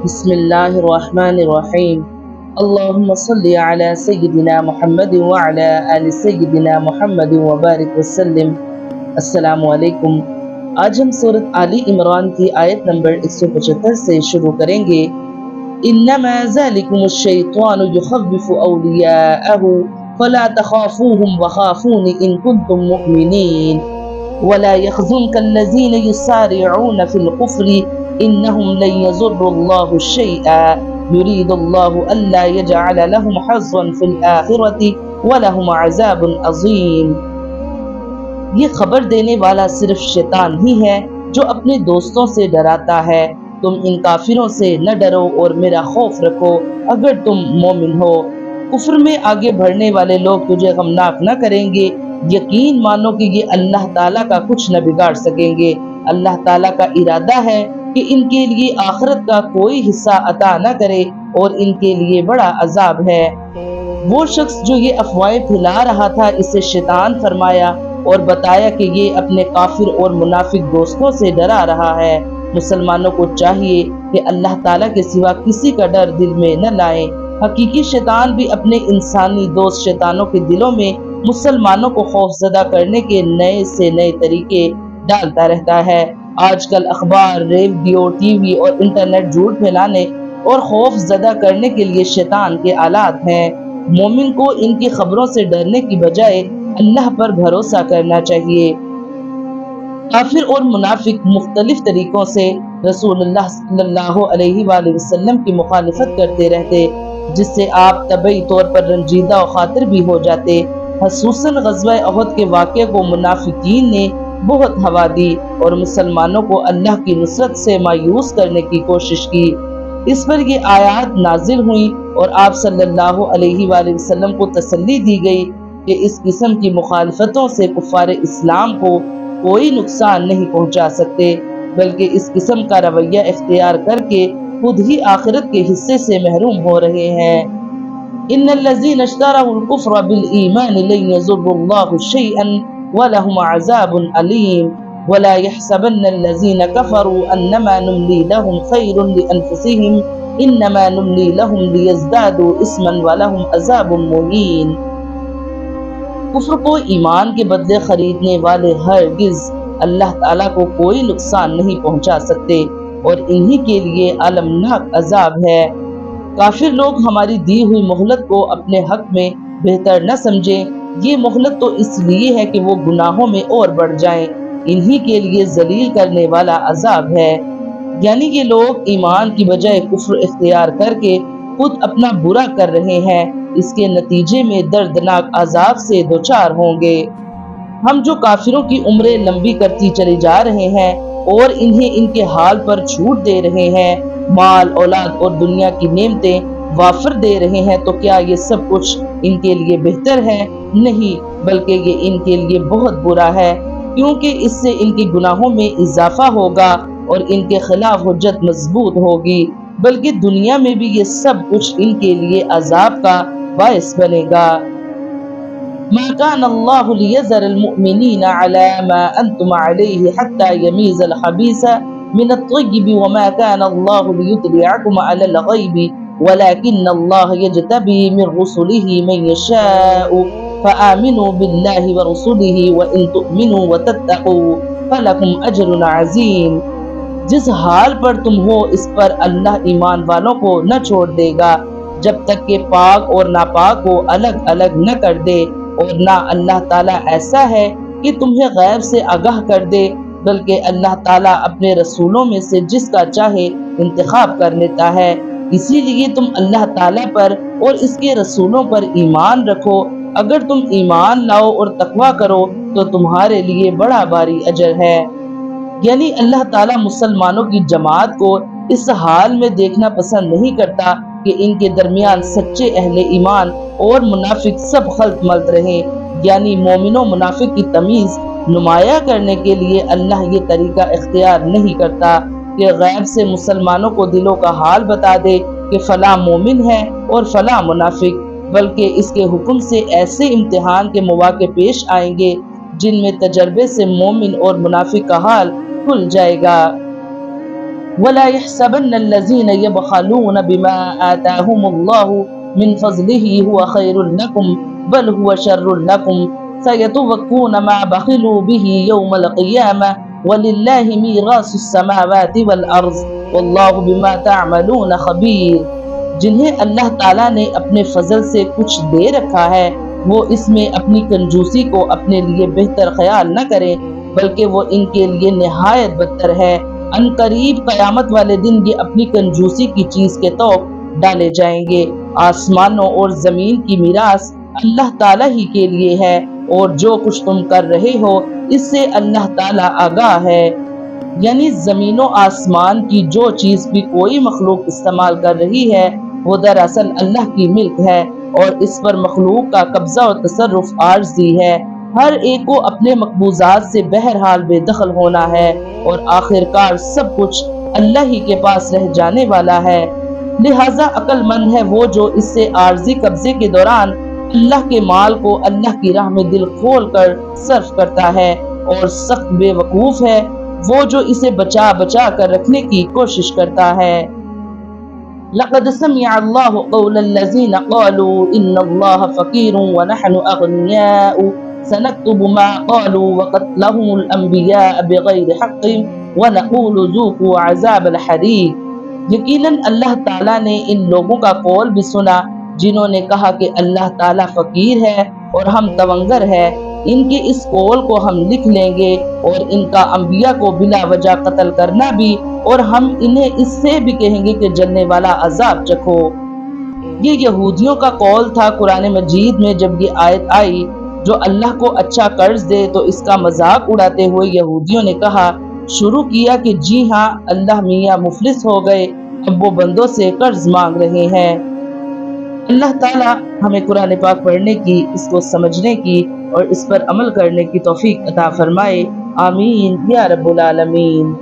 بسم اللہ الرحمن الرحیم اللہم صلی علی سیدنا محمد وعلی آل سیدنا محمد وبارک وسلم۔ السلام علیکم۔ آج ہم سورۃ آل عمران کی آیت نمبر 175 سے شروع کریں گے۔ انما ذالکم الشیطان یخوف اولیاءہ فلا تخافوہم وخافون ان کنتم مؤمنین ولا يحزنك الذين يسارعون في الكفر إنهم لن يضروا الله شيئا يريد الله ألا يجعل لهم حظا في الآخرة ولهم عذاب عظيم۔ یہ خبر دینے والا صرف شیطان ہی ہے جو اپنے دوستوں سے ڈراتا ہے۔ تم ان کافروں سے نہ ڈرو اور میرا خوف رکھو اگر تم مومن ہو۔ کفر میں آگے بڑھنے والے لوگ تجھے غمناک نہ کریں گے۔ یقین مانو کہ یہ اللہ تعالیٰ کا کچھ نہ بگاڑ سکیں گے۔ اللہ تعالیٰ کا ارادہ ہے کہ ان کے لیے آخرت کا کوئی حصہ عطا نہ کرے اور ان کے لیے بڑا عذاب ہے۔ وہ شخص جو یہ افواہیں پھیلا رہا تھا اسے شیطان فرمایا اور بتایا کہ یہ اپنے کافر اور منافق دوستوں سے ڈرا رہا ہے۔ مسلمانوں کو چاہیے کہ اللہ تعالیٰ کے سوا کسی کا ڈر دل میں نہ لائیں۔ حقیقی شیطان بھی اپنے انسانی دوست شیطانوں کے دلوں میں مسلمانوں کو خوف زدہ کرنے کے نئے سے نئے طریقے ڈالتا رہتا ہے۔ آج کل اخبار، ریڈیو، ٹی وی اور انٹرنیٹ جھوٹ پھیلانے اور خوف زدہ کرنے کے لیے شیطان کے آلات ہیں۔ مومن کو ان کی خبروں سے ڈرنے کی بجائے اللہ پر بھروسہ کرنا چاہیے۔ کافر اور منافق مختلف طریقوں سے رسول اللہ صلی اللہ علیہ وآلہ وسلم کی مخالفت کرتے رہتے، جس سے آپ طبعی طور پر رنجیدہ و خاطر بھی ہو جاتے۔ خصوصاً غزوہ احد کے واقعے کو منافقین نے بہت ہوا دی اور مسلمانوں کو اللہ کی نصرت سے مایوس کرنے کی کوشش کی۔ اس پر یہ آیات نازل ہوئیں اور آپ صلی اللہ علیہ وآلہ وسلم کو تسلی دی گئی کہ اس قسم کی مخالفتوں سے کفار اسلام کو کوئی نقصان نہیں پہنچا سکتے، بلکہ اس قسم کا رویہ اختیار کر کے خود ہی آخرت کے حصے سے محروم ہو رہے ہیں۔ ان الذين اشتروا الكفر بالایمان لن يضروا الله شيئا ولهم عذاب عليم ولا يحسبن الذين كفروا انما نملي لهم خير لانفسهم انما نملي لهم ليزدادوا اثما ولهم عذاب مهين۔ کفر کو ایمان کے بدلے خریدنے والے ہرگز اللہ تعالیٰ کو کوئی نقصان نہیں پہنچا سکتے اور انہی کے لیے المناک عذاب ہے۔ کافر لوگ ہماری دی ہوئی مہلت کو اپنے حق میں بہتر نہ سمجھیں۔ یہ مہلت تو اس لیے ہے کہ وہ گناہوں میں اور بڑھ جائیں۔ انہی کے لیے ذلیل کرنے والا عذاب ہے۔ یعنی یہ لوگ ایمان کی بجائے کفر اختیار کر کے خود اپنا برا کر رہے ہیں، اس کے نتیجے میں دردناک عذاب سے دوچار ہوں گے۔ ہم جو کافروں کی عمریں لمبی کرتی چلی جا رہے ہیں اور انہیں ان کے حال پر چھوٹ دے رہے ہیں، مال، اولاد اور دنیا کی نعمتیں وافر دے رہے ہیں، تو کیا یہ سب کچھ ان کے لیے بہتر ہے؟ نہیں، بلکہ یہ ان کے لیے بہت برا ہے، کیونکہ اس سے ان کے گناہوں میں اضافہ ہوگا اور ان کے خلاف حجت مضبوط ہوگی، بلکہ دنیا میں بھی یہ سب کچھ ان کے لیے عذاب کا باعث بنے گا۔ ما كان الله ليذر المؤمنين على ما أنتم عليه حتى يميز الخبيث من الطيب وما كان الله ليطلعكم على الغيب ولكن الله يجتبي من رسله من يشاء فآمنوا بالله ورسله وإن تؤمنوا وتتقوا فلكم أجر عظيم۔ جس حال پر تم ہو اس پر اللہ ایمان والوں کو نہ چھوڑ دے گا جب تک کہ پاک اور ناپاک کو الگ الگ نہ کر دے، اور نہ اللہ تعالیٰ ایسا ہے کہ تمہیں غیب سے آگاہ کر دے، بلکہ اللہ تعالیٰ اپنے رسولوں میں سے جس کا چاہے انتخاب کر لیتا ہے۔ اسی لیے تم اللہ تعالیٰ پر اور اس کے رسولوں پر ایمان رکھو۔ اگر تم ایمان لاؤ اور تقویٰ کرو تو تمہارے لیے بڑا بھاری اجر ہے۔ یعنی اللہ تعالیٰ مسلمانوں کی جماعت کو اس حال میں دیکھنا پسند نہیں کرتا کہ ان کے درمیان سچے اہل ایمان اور منافق سب خلط ملت رہیں۔ یعنی مومن و منافق کی تمیز نمایاں کرنے کے لیے اللہ یہ طریقہ اختیار نہیں کرتا کہ غیب سے مسلمانوں کو دلوں کا حال بتا دے کہ فلاں مومن ہے اور فلاں منافق، بلکہ اس کے حکم سے ایسے امتحان کے مواقع پیش آئیں گے جن میں تجربے سے مومن اور منافق کا حال کھل جائے گا۔ ولا يحسبن الذين يبخلون بما آتاهم الله من فضله هو خير لكم بل هو شر لكم سيطوقون ما بخلوا به يوم القيامة ولله میراث السماوات والارض واللہ بما تعملون خبیر۔ جنہیں اللہ تعالیٰ نے اپنے فضل سے کچھ دے رکھا ہے وہ اس میں اپنی کنجوسی کو اپنے لیے بہتر خیال نہ کریں بلکہ وہ ان کے لیے نہایت بدتر ہے۔ ان قریب قیامت والے دن یہ اپنی کنجوسی کی چیز کے توق ڈالے جائیں گے۔ آسمانوں اور زمین کی میراث اللہ تعالیٰ ہی کے لیے ہے اور جو کچھ تم کر رہے ہو اس سے اللہ تعالیٰ آگاہ ہے۔ یعنی زمین و آسمان کی جو چیز بھی کوئی مخلوق استعمال کر رہی ہے وہ دراصل اللہ کی ملک ہے اور اس پر مخلوق کا قبضہ و تصرف عارضی ہے۔ ہر ایک کو اپنے مقبوضات سے بہرحال بے دخل ہونا ہے اور آخر کار سب کچھ اللہ ہی کے پاس رہ جانے والا ہے۔ لہذا عقل مند ہے وہ جو اس سے عارضی قبضے کے دوران اللہ کے مال کو اللہ کی راہ میں دل کھول کر صرف کرتا ہے، اور سخت بے وقوف ہے وہ جو اسے بچا بچا کر رکھنے کی کوشش کرتا ہے۔ لقد سمع الله قول الذين قالوا إن الله فقير ونحن أغنياء سنكتب ما قالوا وقتلهم الأنبياء بغير حق ونقول ذوقوا عذاب الحريق۔ یقیناً اللہ تعالیٰ نے ان لوگوں کا قول بھی سنا جنہوں نے کہا کہ اللہ تعالیٰ فقیر ہے اور ہم تونگر ہے۔ ان کے اس قول کو ہم لکھ لیں گے اور ان کا انبیاء کو بلا وجہ قتل کرنا بھی، اور ہم انہیں اس سے بھی کہیں گے کہ جلنے والا عذاب چکھو۔ یہ یہودیوں کا قول تھا۔ قرآن مجید میں جب یہ آیت آئی جو اللہ کو اچھا قرض دے تو اس کا مذاق اڑاتے ہوئے یہودیوں نے کہا شروع کیا کہ جی ہاں اللہ میاں مفلس ہو گئے، اب وہ بندوں سے قرض مانگ رہے ہیں۔ اللہ تعالیٰ ہمیں قرآن پاک پڑھنے کی، اس کو سمجھنے کی اور اس پر عمل کرنے کی توفیق عطا فرمائے، آمین یا رب العالمین۔